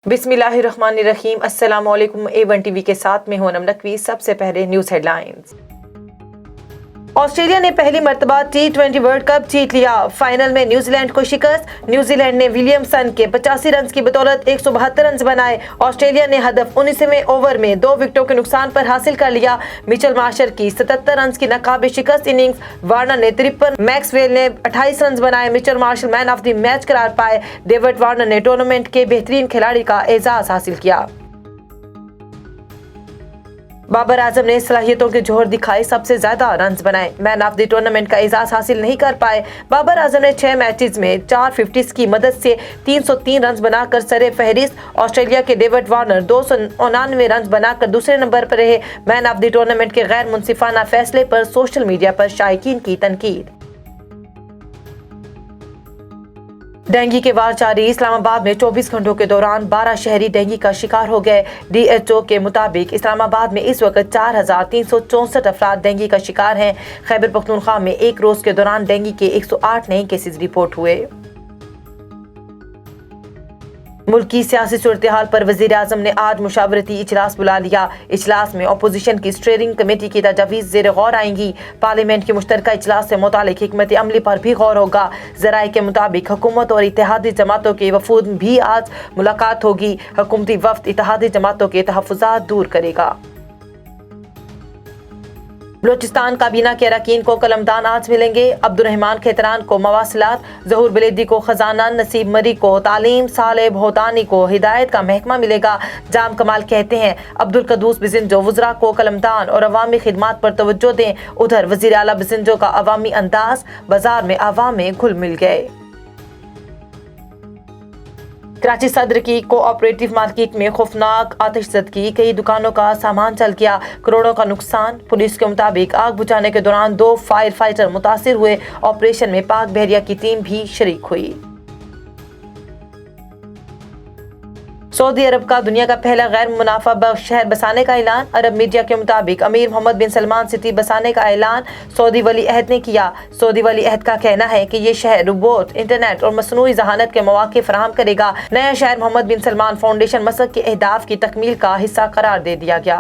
बिस्मिल्लाहिर्रहमानिर्रहीम। अस्सलाम वालेकुम। A1 टीवी के साथ में हूं नम नकवी। सबसे पहले न्यूज़ हेडलाइंस। ऑस्ट्रेलिया ने पहली मर्तबा T20 वर्ल्ड कप जीत लिया। फाइनल में न्यूजीलैंड को शिकस्त। न्यूजीलैंड ने विलियमसन के 85 रन की बदौलत 172 रन बनाए। ऑस्ट्रेलिया ने हदफ 19वें ओवर में 2 विकेटों के नुकसान पर हासिल कर लिया। मिचेल मार्शर की 77 रन की नाकाबिल शिकस्त इनिंग्स। वार्नर ने 53, मैक्सवेल ने 28 रन बनाए। Mitchell Marshall man of the match करार पाए। डेविड वार्नर ने टूर्नामेंट के बेहतरीन खिलाड़ी का एजाज हासिल किया। बाबर आजम ने सलाहियतों के जोहर दिखाए, सबसे ज्यादा रन बनाए। मैन ऑफ द टूर्नामेंट का एजाज हासिल नहीं कर पाए। बाबर आजम ने 6 मैचेस में 4 50s की मदद से 303 रन बनाकर सरे फहरिस्त। ऑस्ट्रेलिया के डेविड वार्नर 299 रन बनाकर दूसरे नंबर पर रहे। मैन ऑफ द टूर्नामेंट के गैर मुनसिफाना फैसले पर सोशल मीडिया पर शायकीन की तनकीद। डेंगू के वार जारी। इस्लामाबाद में 24 घंटों के दौरान 12 शहरी डेंगू का शिकार हो गए। DHO के मुताबिक इस्लामाबाद में इस वक्त 4,364 अफराद डेंगू का शिकार हैं। खैबर पख्तूनख्वा में एक रोज के दौरान डेंगू के 108 नए केसेस रिपोर्ट हुए। मुल्क की सियासी सूरत हाल पर वज़ीर आज़म ने आज मुशावरती इजलास बुला लिया। इजलास में अपोजिशन की स्टीयरिंग कमेटी की तजावीज़ ज़ेर गौर आएंगी। पार्लियामेंट के मुश्तरका इजलास से मुतालिक हिकमत अमली पर भी गौर होगा। ज़राए के मुताबिक हुकूमत और इत्तेहादी जमातों के वफूद भी आज मुलाकात होगी। हुकूमती वफ्द इत्तेहादी जमातों के तहफ़्फ़ुज़ात दूर करेगा। बलोचिस्तान काबीना के अरकान को कलमदान आज मिलेंगे। अब्दुर्रहमान खेतरान को मवासिलात, ज़हूर बिलेदी को खजाना, नसीब मरी को तालीम, साले भोतानी को हिदायत का महकमा मिलेगा। जाम कमाल कहते हैं अब्दुल कदूस बिजिंजो वज़रा को कलमदान और अवामी खिदमात पर तवज्जो दें। उधर वज़ीर आला बिजिंजो का अवामी अंदाज, बाजार में आवाम में घुल मिल गए। कराची सदर की कोऑपरेटिव मार्केट में खौफनाक आतिशज़दगी, कई दुकानों का सामान जल गया, करोड़ों का नुकसान। पुलिस के मुताबिक आग बुझाने के दौरान 2 फायर फाइटर मुतासिर हुए। ऑपरेशन में पाक बहरिया की टीम भी शरीक हुई। सऊदी अरब का दुनिया का पहला गैर मुनाफा बख्श शहर बसाने का ऐलान। अरब मीडिया के मुताबिक अमीर मोहम्मद बिन सलमान सिटी बसाने का ऐलान सऊदी वली अहद ने किया। सऊदी वली अहद का कहना है कि ये शहर रोबोट, इंटरनेट और मसनूई जहानत के मौके फराहम करेगा। नया शहर मोहम्मद बिन सलमान फाउंडेशन मसक के अहदाफ की तकमील का हिस्सा करार दे दिया गया।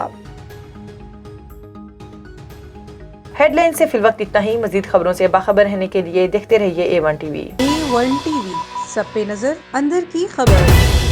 हेडलाइन से फिलवक्त इतना ही। मजीद खबरों से बाखबर रहने के लिए देखते रहिए A1 टीवी। A1 टीवी, सब पे नजर, अंदर की खबर।